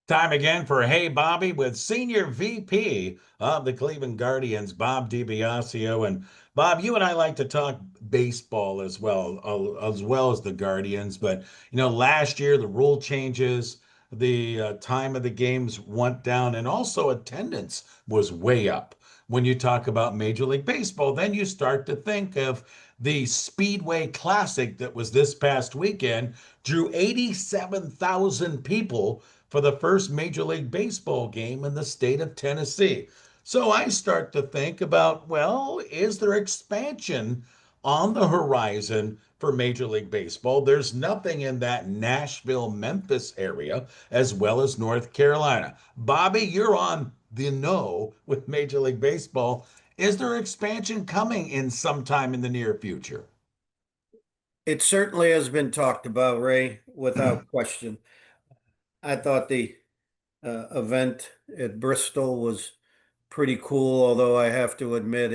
Time again for Hey Bobby with Senior VP of the Cleveland Guardians, Bob DiBiasio. And Bob, you and I like to talk baseball as well as the Guardians. But, last year the rule changes, the time of the games went down, and also attendance was way up. When you talk about Major League Baseball, then you start to think of the Speedway Classic that was this past weekend, drew 87,000 people for the first Major League Baseball game in the state of Tennessee. So I start to think about, well, is there expansion on the horizon for Major League Baseball? There's nothing in that Nashville, Memphis area, as well as North Carolina. Bobby, you're on the know with Major League Baseball. Is there expansion coming in sometime in the near future? It certainly has been talked about, Ray, without question. I thought the event at Bristol was pretty cool, although I have to admit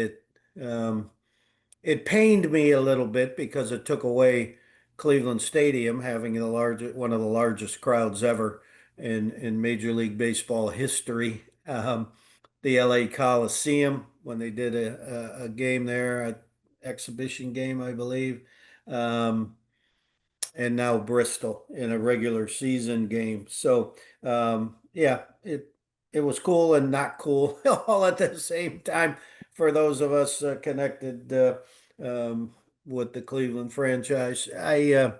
it pained me a little bit because it took away Cleveland Stadium having one of the largest crowds ever in Major League Baseball history. The LA Coliseum when they did a game there, an exhibition game, I believe. Um, and now Bristol in a regular season game. So yeah, it was cool and not cool all at the same time for those of us connected with the Cleveland franchise. I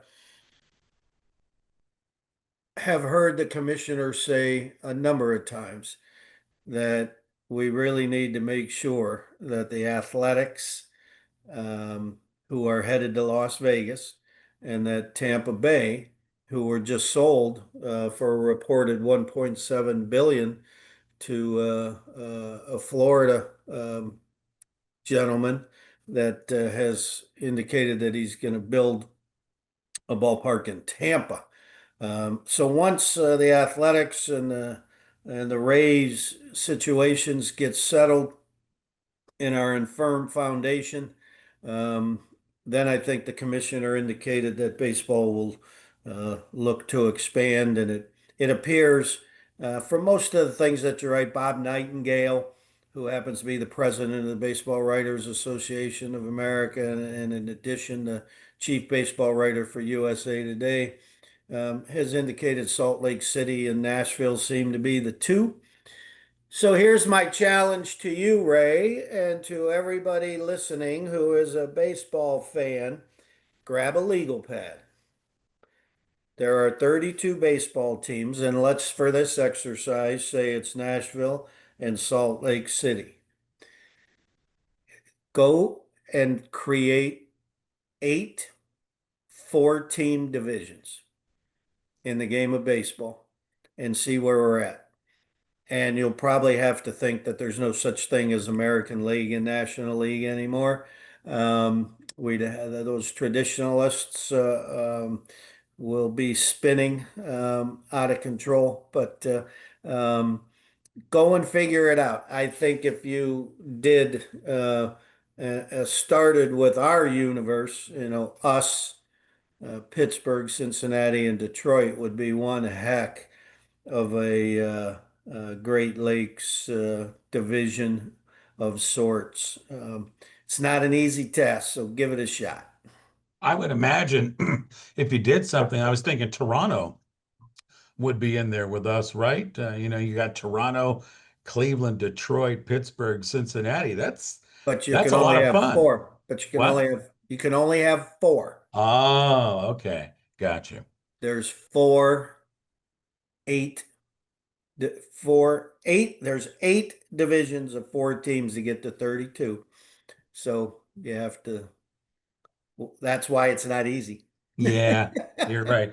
have heard the commissioner say a number of times that we really need to make sure that the athletics um, who are headed to Las Vegas, and that Tampa Bay, who were just sold for a reported 1.7 billion to a Florida gentleman that has indicated that he's going to build a ballpark in Tampa. So once the athletics and the Rays situations get settled in our infirm foundation. Um, then I think the commissioner indicated that baseball will look to expand, and it appears for most of the things that you write, Bob Nightingale, who happens to be the president of the Baseball Writers Association of America, and in addition, the chief baseball writer for USA Today, has indicated Salt Lake City and Nashville seem to be the two. So here's my challenge to you, Ray, and to everybody listening who is a baseball fan. Grab a legal pad. There are 32 baseball teams, and let's, for this exercise, say it's Nashville and Salt Lake City. Go and create 8 4-team divisions in the game of baseball and see where we're at. And you'll probably have to think that there's no such thing as American League and National League anymore. We'd have those traditionalists will be spinning out of control, but go and figure it out. I think if you did started with our universe, us, Pittsburgh, Cincinnati, and Detroit would be one heck of a Great Lakes division of sorts. It's not an easy task, so give it a shot. I would imagine if you did something, I was thinking Toronto would be in there with us, right? You got Toronto, Cleveland, Detroit, Pittsburgh, Cincinnati. That's But you that's can a lot only of have fun. four. But What? you can only have four. Oh, okay. Gotcha. There's four, eight, four, eight. There's 8 divisions of 4 teams to get to 32. So you have to. That's why it's not easy. Yeah, you're right.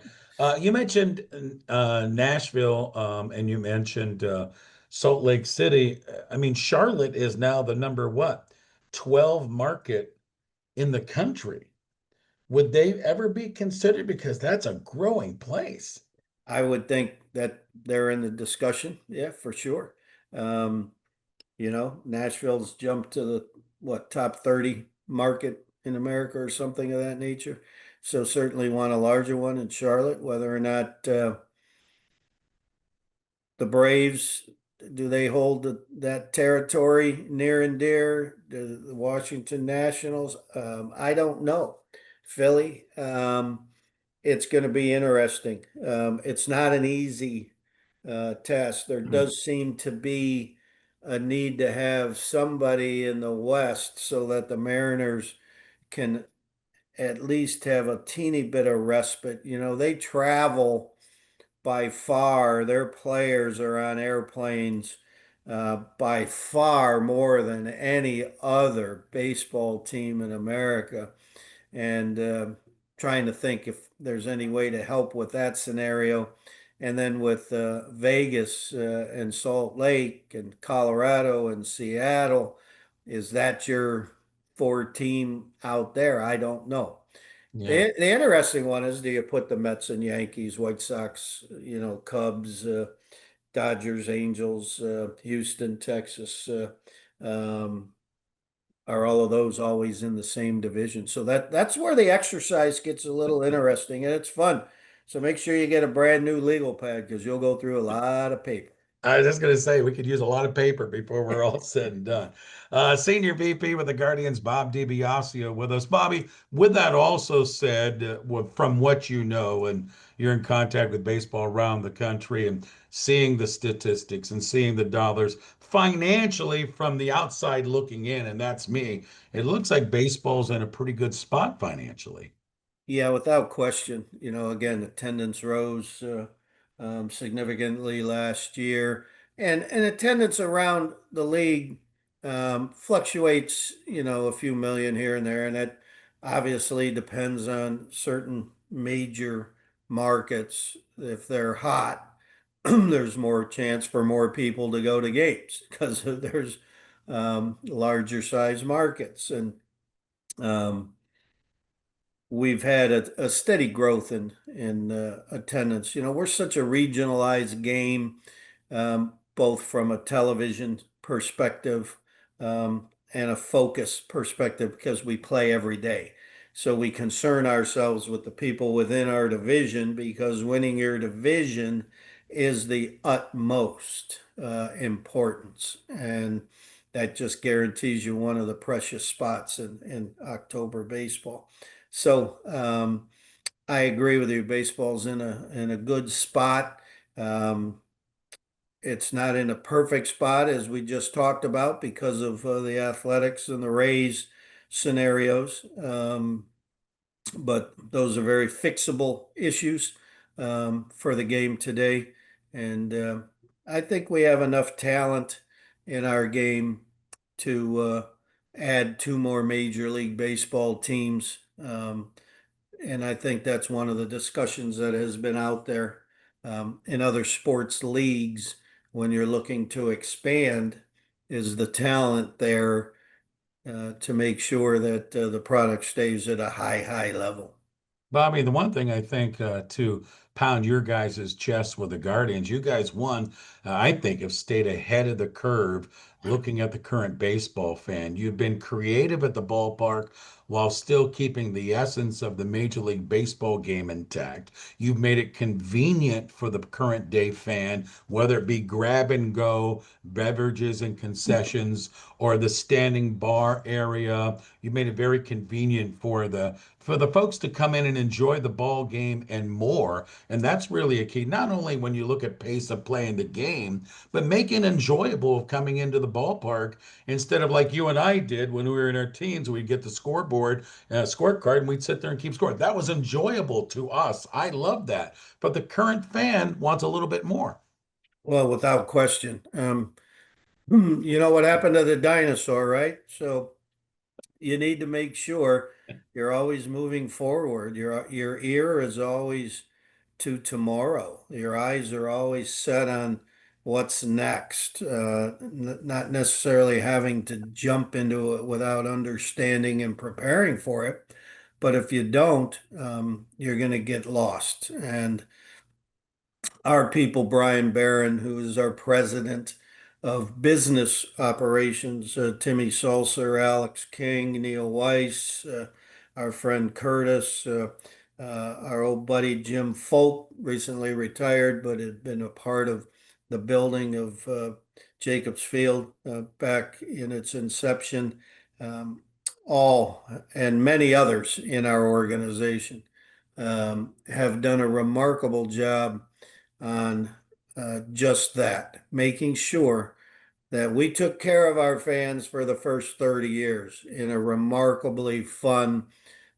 You mentioned Nashville, and you mentioned Salt Lake City. I mean, Charlotte is now the number what? 12 market in the country. Would they ever be considered? Because that's a growing place. I would think that they're in the discussion. Yeah, for sure. Um, Nashville's jumped to the top 30 market in America or something of that nature. So certainly want a larger one in Charlotte, whether or not the Braves, do they hold that territory near and dear? The Washington Nationals? I don't know. Philly, it's going to be interesting. It's not an easy test. There does seem to be a need to have somebody in the West so that the Mariners can at least have a teeny bit of respite. You know, they travel by far, their players are on airplanes by far more than any other baseball team in America. And trying to think if there's any way to help with that scenario. And then with Vegas and Salt Lake and Colorado and Seattle, is that your four team out there? I don't know. Yeah. The interesting one is, do you put the Mets and Yankees, White Sox, Cubs, Dodgers, Angels, Houston, Texas, um, are all of those always in the same division? So that's where the exercise gets a little interesting and it's fun. So make sure you get a brand new legal pad because you'll go through a lot of paper. I was just going to say we could use a lot of paper before we're all said and done. Senior VP with the Guardians, Bob DiBiasio, with us. Bobby, with that also said, from what you know, and you're in contact with baseball around the country and seeing the statistics and seeing the dollars financially from the outside looking in, and that's me, it looks like baseball's in a pretty good spot financially. Yeah, without question. Again, attendance rose significantly last year, and attendance around the league fluctuates. A few million here and there, and that obviously depends on certain major markets. If they're hot, there's more chance for more people to go to games because there's larger size markets and. Um, we've had a steady growth in attendance. We're such a regionalized game, both from a television perspective and a focus perspective because we play every day. So we concern ourselves with the people within our division because winning your division is the utmost importance. And that just guarantees you one of the precious spots in October baseball. So I agree with you. Baseball's in a good spot. Um, it's not in a perfect spot as we just talked about because of the athletics and the Rays scenarios. But those are very fixable issues for the game today. And I think we have enough talent in our game to add two more Major League Baseball teams. And I think that's one of the discussions that has been out there in other sports leagues when you're looking to expand, is the talent there to make sure that the product stays at a high level. Bobby, the one thing I think to pound your guys' chest with the Guardians, you guys won, I think, have stayed ahead of the curve looking at the current baseball fan. You've been creative at the ballpark while still keeping the essence of the Major League Baseball game intact. You've made it convenient for the current day fan, whether it be grab and go, beverages and concessions, or the standing bar area. You made it very convenient for the folks to come in and enjoy the ball game and more. And that's really a key, not only when you look at pace of playing the game, but making enjoyable of coming into the ballpark instead of like you and I did when we were in our teens, we'd get the scoreboard, scorecard, and we'd sit there and keep score. That was enjoyable to us. I love that. But the current fan wants a little bit more. Well, without question. You know what happened to the dinosaur, right? So you need to make sure you're always moving forward. Your ear is always to tomorrow. Your eyes are always set on what's next, not necessarily having to jump into it without understanding and preparing for it. But if you don't, you're going to get lost. And our people, Brian Barron, who is our president of business operations, Timmy Salser, Alex King, Neil Weiss, our friend Curtis, our old buddy Jim Folk, recently retired, but had been a part of the building of Jacobs Field back in its inception, um, all and many others in our organization have done a remarkable job on just that, making sure that we took care of our fans for the first 30 years in a remarkably fun,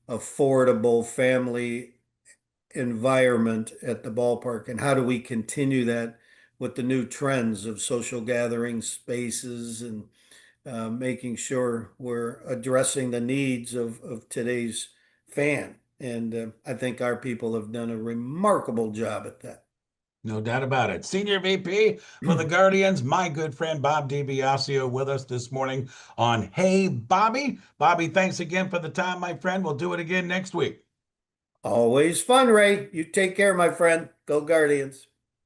affordable family environment at the ballpark. And how do we continue that with the new trends of social gathering spaces and making sure we're addressing the needs of today's fan? And I think our people have done a remarkable job at that. No doubt about it. Senior VP for the Guardians, my good friend Bob DiBiasio with us this morning on Hey Bobby. Bobby, thanks again for the time, my friend. We'll do it again next week. Always fun, Ray. You take care, my friend. Go Guardians.